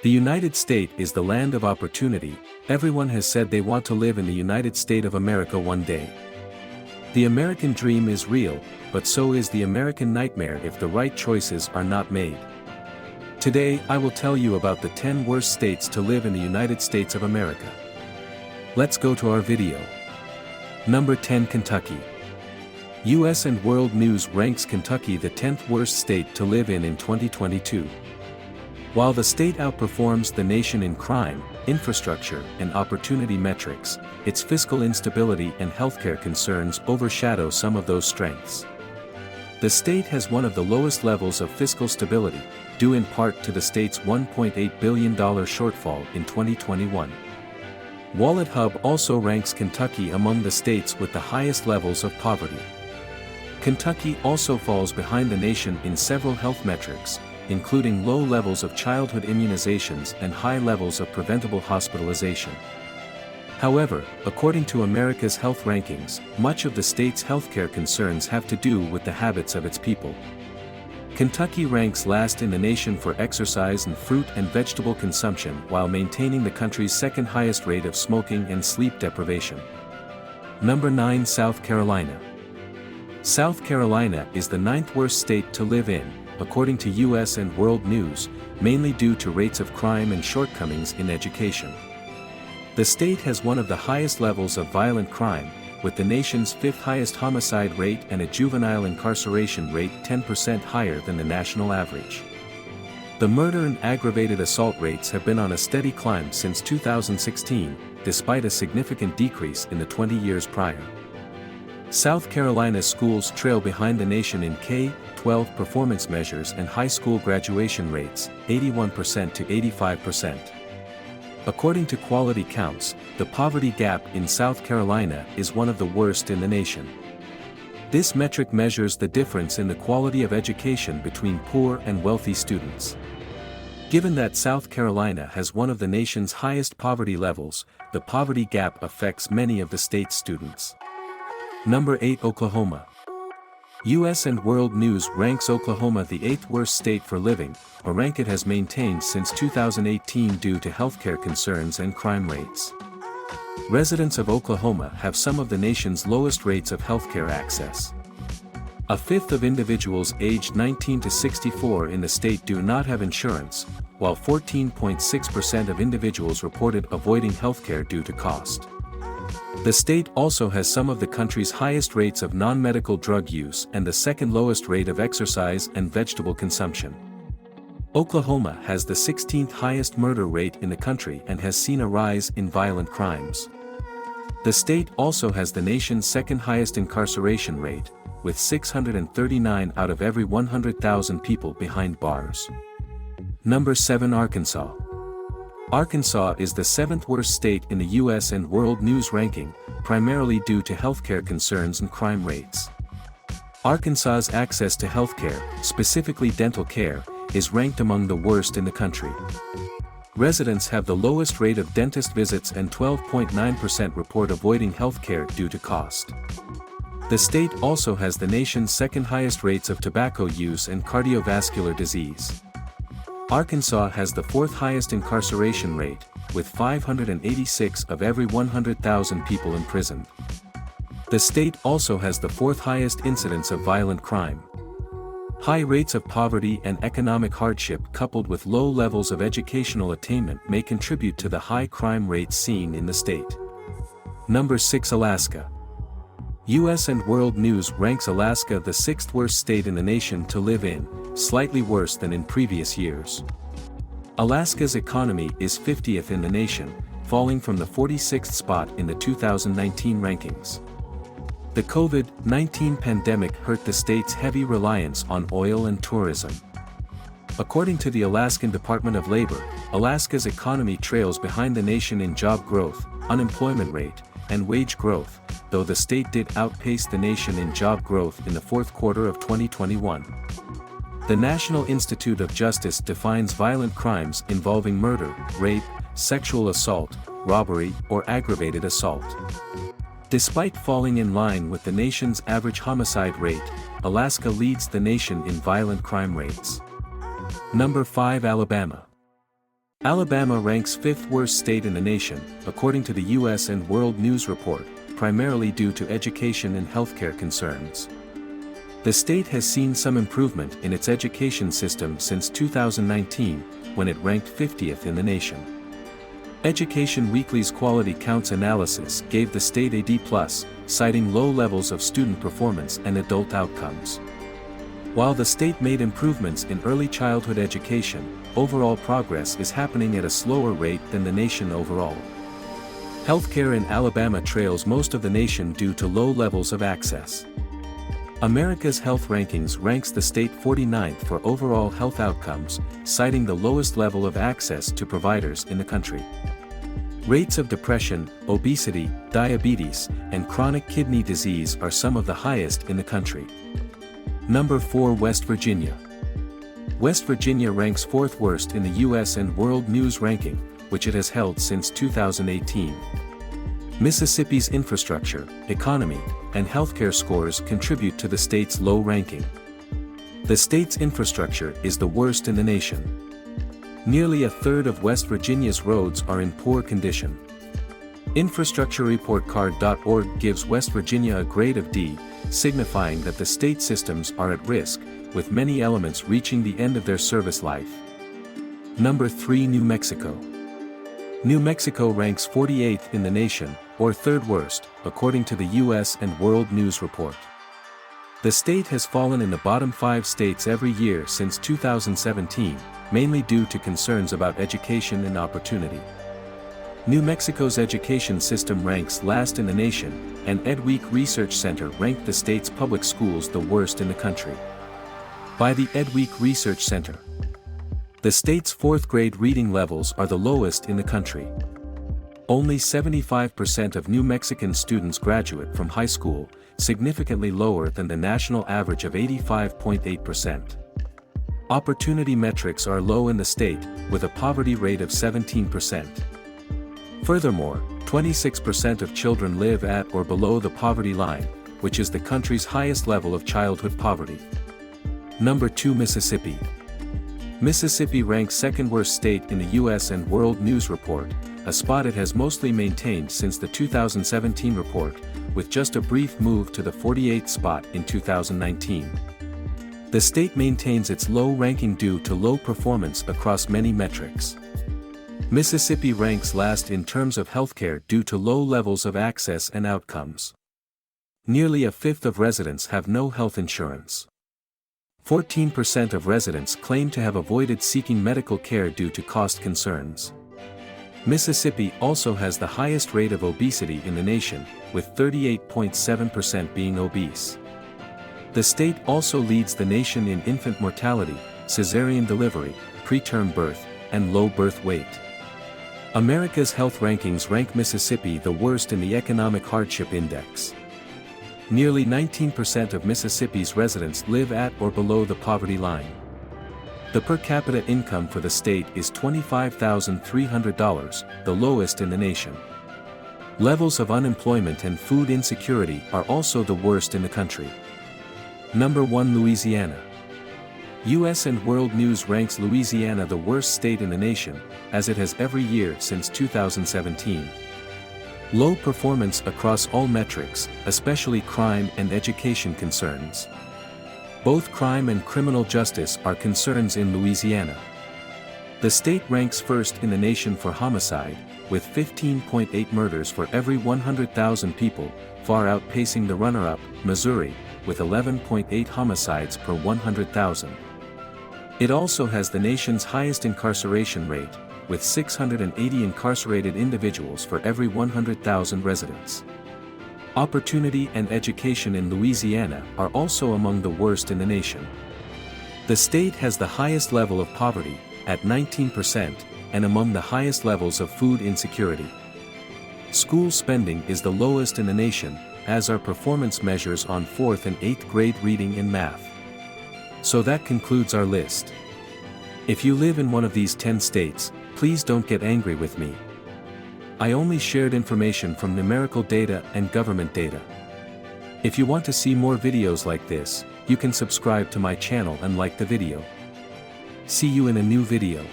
The United States is the land of opportunity. Everyone has said they want to live in the United States of America one day. The American dream is real, but so is the American nightmare if the right choices are not made. Today I will tell you about the 10 worst states to live in the United States of America. Let's go to our video. Number 10, Kentucky. US and World News ranks Kentucky the 10th worst state to live in 2022. While the state outperforms the nation in crime, infrastructure, and opportunity metrics, its fiscal instability and healthcare concerns overshadow some of those strengths. The state has one of the lowest levels of fiscal stability, due in part to the state's $1.8 billion shortfall in 2021. Wallet Hub also ranks Kentucky among the states with the highest levels of poverty. Kentucky also falls behind the nation in several health metrics, including low levels of childhood immunizations and high levels of preventable hospitalization. However, according to America's Health Rankings, much of the state's healthcare concerns have to do with the habits of its people. Kentucky ranks last in the nation for exercise and fruit and vegetable consumption while maintaining the country's second highest rate of smoking and sleep deprivation. Number 9, South Carolina. South Carolina is the 9th worst state to live in, according to US and World News, mainly due to rates of crime and shortcomings in education. The state has one of the highest levels of violent crime, with the nation's 5th highest homicide rate and a juvenile incarceration rate 10% higher than the national average. The murder and aggravated assault rates have been on a steady climb since 2016, despite a significant decrease in the 20 years prior. South Carolina's schools trail behind the nation in K-12 performance measures and high school graduation rates, 81% to 85%. According to Quality Counts, the poverty gap in South Carolina is one of the worst in the nation. This metric measures the difference in the quality of education between poor and wealthy students. Given that South Carolina has one of the nation's highest poverty levels, the poverty gap affects many of the state's students. Number 8, Oklahoma. US and World News ranks Oklahoma the 8th worst state for living, a rank it has maintained since 2018 due to healthcare concerns and crime rates. Residents of Oklahoma have some of the nation's lowest rates of healthcare access. A fifth of individuals aged 19 to 64 in the state do not have insurance, while 14.6% of individuals reported avoiding healthcare due to cost. The state also has some of the country's highest rates of non-medical drug use and the second lowest rate of exercise and vegetable consumption. Oklahoma has the 16th highest murder rate in the country and has seen a rise in violent crimes. The state also has the nation's second highest incarceration rate, with 639 out of every 100,000 people behind bars. Number 7, Arkansas. Arkansas is the 7th worst state in the US and World News ranking, primarily due to healthcare concerns and crime rates. Arkansas's access to healthcare, specifically dental care, is ranked among the worst in the country. Residents have the lowest rate of dentist visits and 12.9% report avoiding healthcare due to cost. The state also has the nation's second highest rates of tobacco use and cardiovascular disease. Arkansas has the 4th highest incarceration rate, with 586 of every 100,000 people imprisoned. The state also has the 4th highest incidence of violent crime. High rates of poverty and economic hardship coupled with low levels of educational attainment may contribute to the high crime rates seen in the state. Number 6, Alaska. US and World News ranks Alaska the 6th worst state in the nation to live in, slightly worse than in previous years. Alaska's economy is 50th in the nation, falling from the 46th spot in the 2019 rankings. The COVID-19 pandemic hurt the state's heavy reliance on oil and tourism. According to the Alaskan Department of Labor, Alaska's economy trails behind the nation in job growth, unemployment rate, and wage growth, though the state did outpace the nation in job growth in the 4th quarter of 2021. The National Institute of Justice defines violent crimes involving murder, rape, sexual assault, robbery, or aggravated assault. Despite falling in line with the nation's average homicide rate, Alaska leads the nation in violent crime rates. Number 5, Alabama. Alabama ranks 5th worst state in the nation, according to the U.S. and World News Report, primarily due to education and healthcare concerns. The state has seen some improvement in its education system since 2019, when it ranked 50th in the nation. Education Weekly's Quality Counts analysis gave the state a D+, citing low levels of student performance and adult outcomes. While the state made improvements in early childhood education, overall progress is happening at a slower rate than the nation overall. Healthcare in Alabama trails most of the nation due to low levels of access. America's Health Rankings ranks the state 49th for overall health outcomes, citing the lowest level of access to providers in the country. Rates of depression, obesity, diabetes, and chronic kidney disease are some of the highest in the country. Number 4. West Virginia. West Virginia ranks 4th worst in the U.S. and World News ranking, which it has held since 2018. Mississippi's infrastructure, economy, and healthcare scores contribute to the state's low ranking. The state's infrastructure is the worst in the nation. Nearly a third of West Virginia's roads are in poor condition. InfrastructureReportCard.org gives West Virginia a grade of D, signifying that the state systems are at risk, with many elements reaching the end of their service life. Number 3. New Mexico. New Mexico ranks 48th in the nation, or 3rd worst, according to the U.S. and World News Report. The state has fallen in the bottom 5 states every year since 2017, mainly due to concerns about education and opportunity. New Mexico's education system ranks last in the nation, and EdWeek Research Center ranked the state's public schools the worst in the country. By the EdWeek Research Center, the state's 4th grade reading levels are the lowest in the country. Only 75% of New Mexican students graduate from high school, significantly lower than the national average of 85.8%. Opportunity metrics are low in the state, with a poverty rate of 17%. Furthermore, 26% of children live at or below the poverty line, which is the country's highest level of childhood poverty. Number 2. Mississippi. Mississippi ranks 2nd worst state in the U.S. and World News Report, a spot it has mostly maintained since the 2017 report, with just a brief move to the 48th spot in 2019. The state maintains its low ranking due to low performance across many metrics. Mississippi ranks last in terms of healthcare due to low levels of access and outcomes. Nearly a fifth of residents have no health insurance. 14% of residents claim to have avoided seeking medical care due to cost concerns. Mississippi also has the highest rate of obesity in the nation, with 38.7% being obese. The state also leads the nation in infant mortality, cesarean delivery, preterm birth, and low birth weight. America's Health Rankings rank Mississippi the worst in the Economic Hardship Index. Nearly 19% of Mississippi's residents live at or below the poverty line. The per capita income for the state is $25,300, the lowest in the nation. Levels of unemployment and food insecurity are also the worst in the country. Number 1. Louisiana. U.S. and World News ranks Louisiana the worst state in the nation, as it has every year since 2017. Low performance across all metrics, especially crime and education concerns. Both crime and criminal justice are concerns in Louisiana. The state ranks 1st in the nation for homicide, with 15.8 murders for every 100,000 people, far outpacing the runner-up, Missouri, with 11.8 homicides per 100,000. It also has the nation's highest incarceration rate, with 680 incarcerated individuals for every 100,000 residents. Opportunity and education in Louisiana are also among the worst in the nation. The state has the highest level of poverty, at 19%, and among the highest levels of food insecurity. School spending is the lowest in the nation, as are performance measures on 4th and 8th grade reading and math. So that concludes our list. If you live in one of these 10 states, please don't get angry with me. I only shared information from numerical data and government data. If you want to see more videos like this, you can subscribe to my channel and like the video. See you in a new video.